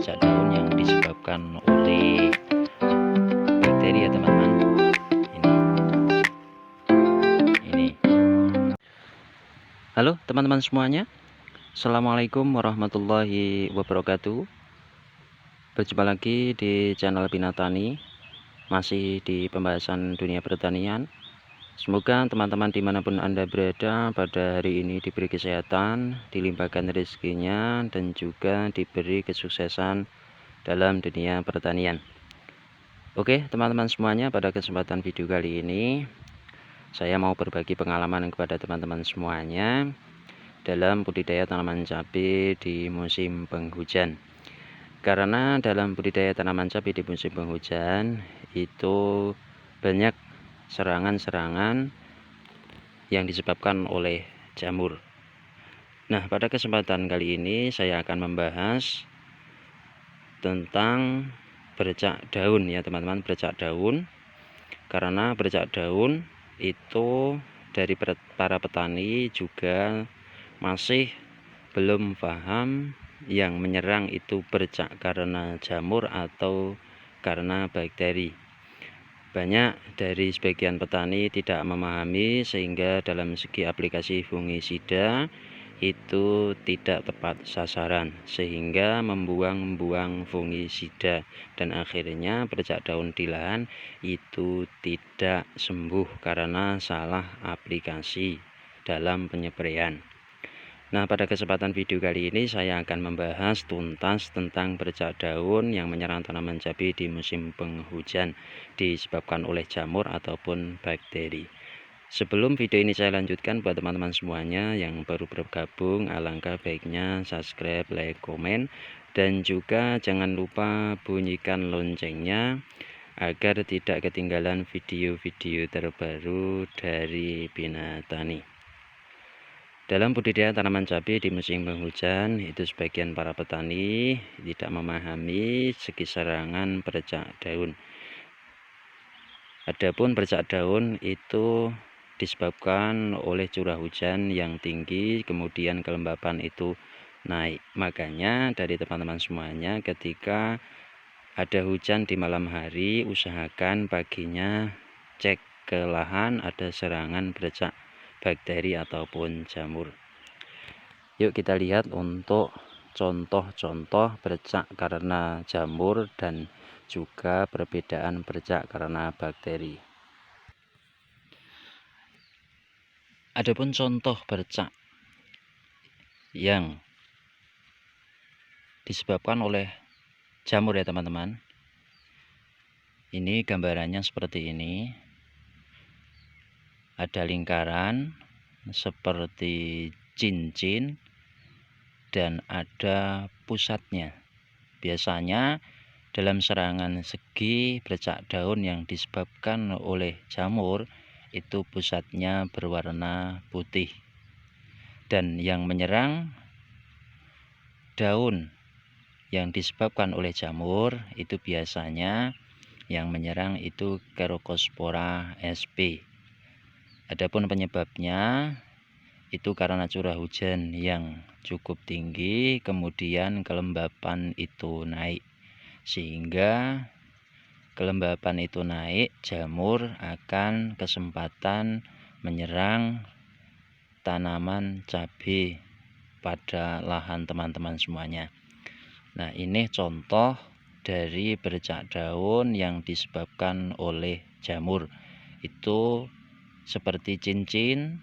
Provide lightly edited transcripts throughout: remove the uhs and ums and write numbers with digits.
bercak daun yang disebabkan oleh bakteri ya teman-teman. Ini. Halo teman-teman semuanya. Assalamualaikum warahmatullahi wabarakatuh. Berjumpa lagi di channel Binatani, masih di pembahasan dunia pertanian. Semoga teman-teman dimanapun Anda berada pada hari ini diberi kesehatan, dilimpahkan rezekinya, dan juga diberi kesuksesan dalam dunia pertanian. Oke teman-teman semuanya, pada kesempatan video kali ini saya mau berbagi pengalaman kepada teman-teman semuanya dalam budidaya tanaman cabai di musim penghujan. Karena dalam budidaya tanaman cabai di musim penghujan itu banyak serangan-serangan yang disebabkan oleh jamur. Nah, pada kesempatan kali ini saya akan membahas tentang bercak daun ya teman-teman, bercak daun. Karena bercak daun itu dari para petani juga masih belum paham yang menyerang itu bercak karena jamur atau karena bakteri. Banyak dari sebagian petani tidak memahami sehingga dalam segi aplikasi fungisida itu tidak tepat sasaran sehingga membuang-buang fungisida dan akhirnya bercak daun di lahan itu tidak sembuh karena salah aplikasi dalam penyempraian. Nah, pada kesempatan video kali ini saya akan membahas tuntas tentang bercak daun yang menyerang tanaman cabai di musim penghujan disebabkan oleh jamur ataupun bakteri. Sebelum video ini saya lanjutkan, buat teman-teman semuanya yang baru bergabung, alangkah baiknya subscribe, like, komen, dan juga jangan lupa bunyikan loncengnya agar tidak ketinggalan video-video terbaru dari Binatani. Dalam budidaya tanaman cabai di musim penghujan, itu sebagian para petani tidak memahami segi serangan bercak daun. Adapun bercak daun itu disebabkan oleh curah hujan yang tinggi, kemudian kelembapan itu naik. Makanya dari teman-teman semuanya, ketika ada hujan di malam hari, usahakan paginya cek ke lahan ada serangan bercak bakteri ataupun jamur. Yuk kita lihat untuk contoh-contoh bercak karena jamur dan juga perbedaan bercak karena bakteri. Adapun contoh bercak yang disebabkan oleh jamur ya teman-teman. Ini gambarannya seperti ini. Ada lingkaran seperti cincin dan ada pusatnya. Biasanya dalam serangan segi bercak daun yang disebabkan oleh jamur itu pusatnya berwarna putih, dan yang menyerang daun yang disebabkan oleh jamur itu biasanya yang menyerang itu Kerocospora sp. Adapun penyebabnya itu karena curah hujan yang cukup tinggi, kemudian kelembapan itu naik, sehingga kelembapan itu naik, jamur akan kesempatan menyerang tanaman cabai pada lahan teman-teman semuanya. Nah, ini contoh dari bercak daun yang disebabkan oleh jamur. Itu seperti cincin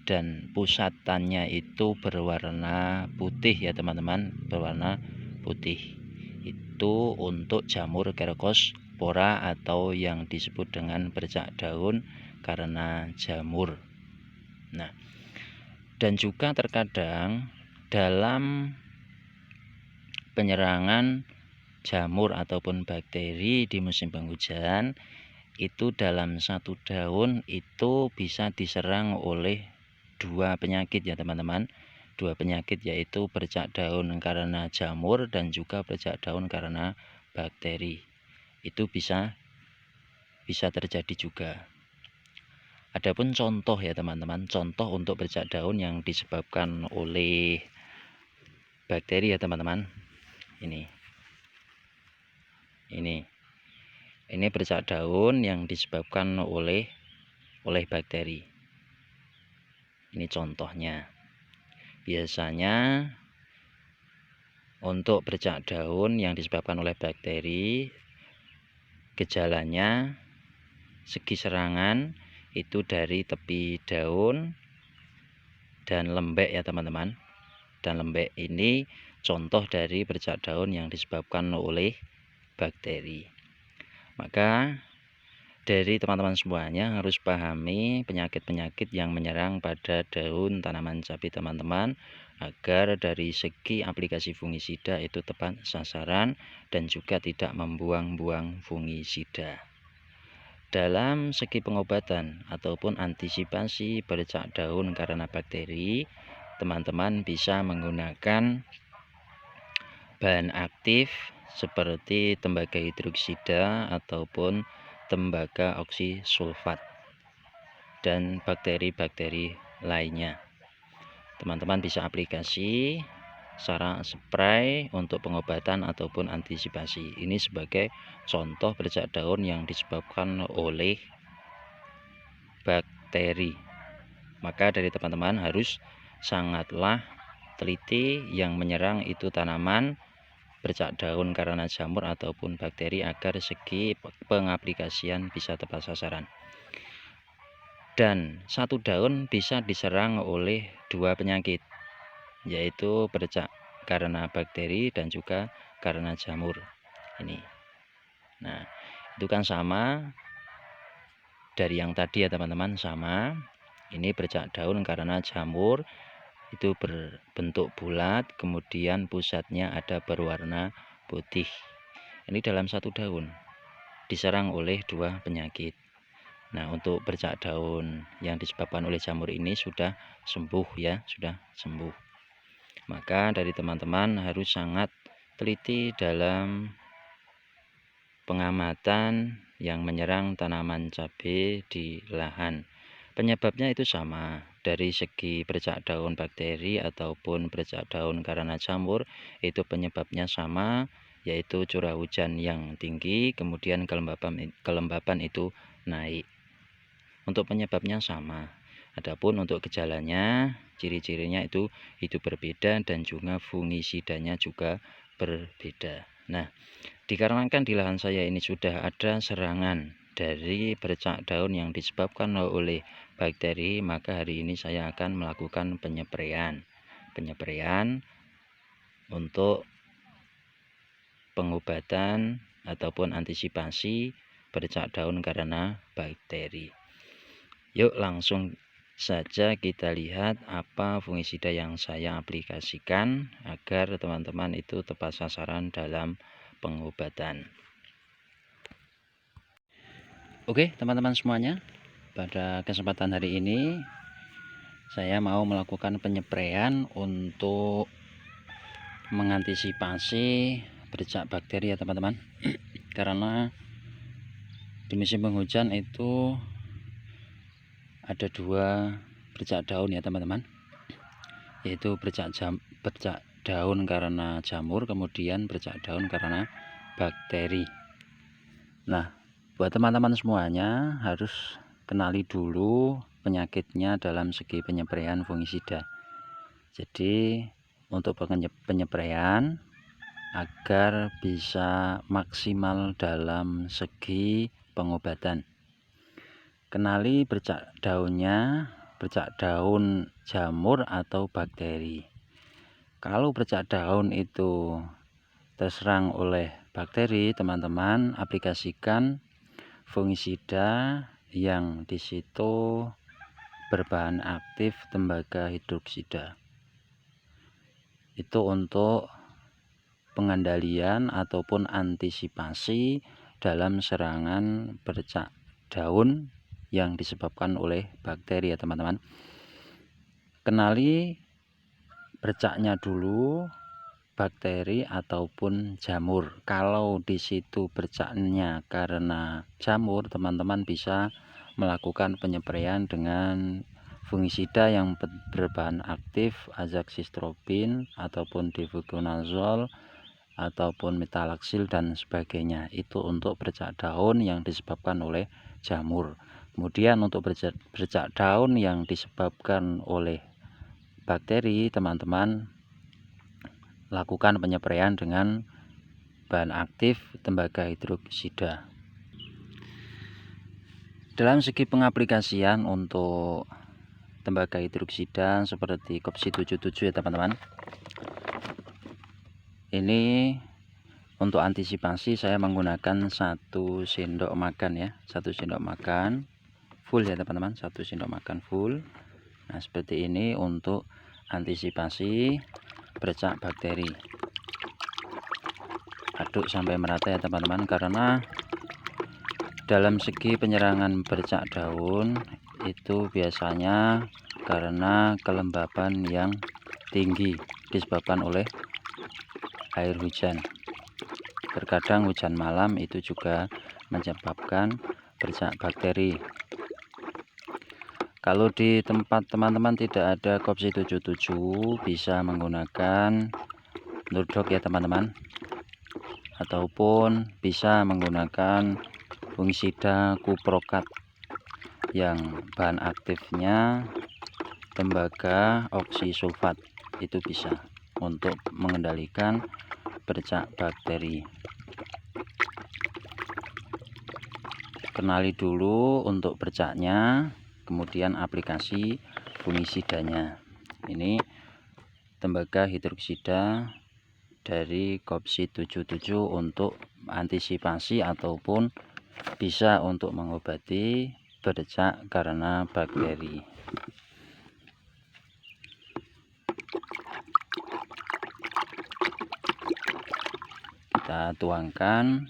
dan pusatannya itu berwarna putih ya teman-teman, berwarna putih. Itu untuk jamur Kerocospora atau yang disebut dengan bercak daun karena jamur. Nah, dan juga terkadang dalam penyerangan jamur ataupun bakteri di musim penghujan itu dalam satu daun itu bisa diserang oleh dua penyakit ya teman-teman. Dua penyakit yaitu bercak daun karena jamur dan juga bercak daun karena bakteri. Itu bisa terjadi juga. Adapun contoh ya teman-teman, contoh untuk bercak daun yang disebabkan oleh bakteri ya teman-teman. Ini Ini bercak daun yang disebabkan oleh bakteri. Ini contohnya. Biasanya untuk bercak daun yang disebabkan oleh bakteri, gejalanya segi serangan itu dari tepi daun dan lembek ya teman-teman. Dan lembek ini contoh dari bercak daun yang disebabkan oleh bakteri. Maka dari teman-teman semuanya harus pahami penyakit-penyakit yang menyerang pada daun tanaman cabai teman-teman, agar dari segi aplikasi fungisida itu tepat sasaran dan juga tidak membuang-buang fungisida. Dalam segi pengobatan ataupun antisipasi bercak daun karena bakteri, teman-teman bisa menggunakan bahan aktif seperti tembaga hidroksida ataupun tembaga oksisulfat dan bakteri-bakteri lainnya. Teman-teman bisa aplikasi secara spray untuk pengobatan ataupun antisipasi. Ini sebagai contoh bercak daun yang disebabkan oleh bakteri. Maka dari teman-teman harus sangatlah teliti yang menyerang itu tanaman bercak daun karena jamur ataupun bakteri agar segi pengaplikasian bisa tepat sasaran. Dan satu daun bisa diserang oleh 2 penyakit, yaitu bercak karena bakteri dan juga karena jamur. Ini. Nah, itu kan sama dari yang tadi ya teman-teman, sama. Ini bercak daun karena jamur, itu berbentuk bulat, kemudian pusatnya ada berwarna putih. Ini dalam satu daun diserang oleh 2 penyakit. Nah, untuk bercak daun yang disebabkan oleh jamur ini sudah sembuh ya, sudah sembuh. Maka dari teman-teman harus sangat teliti dalam pengamatan yang menyerang tanaman cabai di lahan. Penyebabnya itu sama, dari segi bercak daun bakteri ataupun bercak daun karena jamur, itu penyebabnya sama, yaitu curah hujan yang tinggi, kemudian kelembapan itu naik. Untuk penyebabnya sama. Adapun untuk gejalanya, ciri-cirinya itu berbeda dan juga fungisidanya juga berbeda. Nah, dikarenakan di lahan saya ini sudah ada serangan dari bercak daun yang disebabkan oleh bakteri, maka hari ini saya akan melakukan penyepraian untuk pengobatan ataupun antisipasi bercak daun karena bakteri. Yuk langsung saja kita lihat apa fungisida yang saya aplikasikan agar teman-teman itu tepat sasaran dalam pengobatan. Oke teman-teman semuanya, pada kesempatan hari ini saya mau melakukan penyepraian untuk mengantisipasi bercak bakteri ya teman-teman. Karena di musim penghujan itu ada 2 bercak daun ya teman-teman, yaitu bercak daun karena jamur, kemudian bercak daun karena bakteri. Nah, buat teman-teman semuanya harus kenali dulu penyakitnya dalam segi penyepraian fungisida. Jadi untuk penyepraian agar bisa maksimal dalam segi pengobatan, kenali bercak daunnya, bercak daun jamur atau bakteri. Kalau bercak daun itu terserang oleh bakteri, teman-teman aplikasikan fungisida yang di situ berbahan aktif tembaga hidroksida. Itu untuk pengendalian ataupun antisipasi dalam serangan bercak daun yang disebabkan oleh bakteri ya teman-teman. Kenali bercaknya dulu, bakteri ataupun jamur. Kalau di situ bercaknya karena jamur, teman-teman bisa melakukan penyepraian dengan fungisida yang berbahan aktif azoxystrobin ataupun difluconazole ataupun metalaksil dan sebagainya. Itu untuk bercak daun yang disebabkan oleh jamur. Kemudian untuk bercak daun yang disebabkan oleh bakteri, teman-teman lakukan penyepraian dengan bahan aktif tembaga hidroksida. Dalam segi pengaplikasian untuk tembaga hidroksida seperti Kopsi 77 ya teman-teman. Ini untuk antisipasi saya menggunakan 1 sendok makan ya, 1 sendok makan full ya teman-teman, 1 sendok makan full. Nah seperti ini untuk antisipasi bercak bakteri. Aduk sampai merata ya teman-teman, karena dalam segi penyerangan bercak daun itu biasanya karena kelembapan yang tinggi disebabkan oleh air hujan. Terkadang hujan malam itu juga menyebabkan bercak bakteri. Kalau di tempat teman-teman tidak ada Kopsi 77, bisa menggunakan Nurdok ya teman-teman, ataupun bisa menggunakan fungisida kuprokat yang bahan aktifnya tembaga oksisulfat. Itu bisa untuk mengendalikan bercak bakteri. Kenali dulu untuk bercaknya, kemudian aplikasi fungisidanya. Ini tembaga hidroksida dari Kopsi 77 untuk antisipasi ataupun bisa untuk mengobati bercak karena bakteri. Kita tuangkan.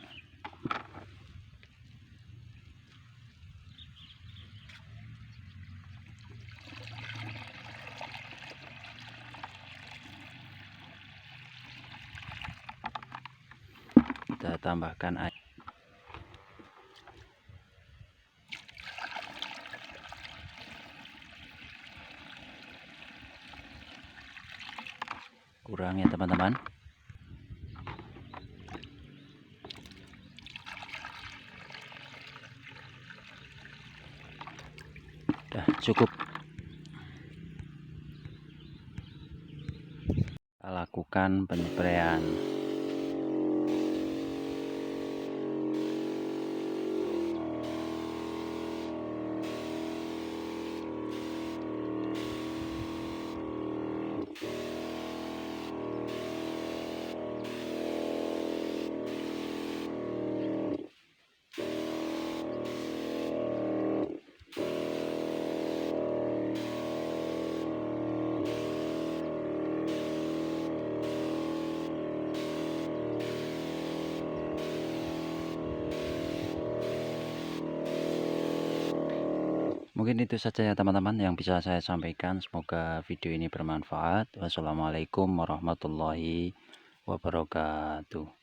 Kita tambahkan air. Kurang ya teman-teman. Udah cukup. Kita lakukan penyepraian. Mungkin itu saja ya teman-teman yang bisa saya sampaikan. Semoga video ini bermanfaat. Wassalamualaikum warahmatullahi wabarakatuh.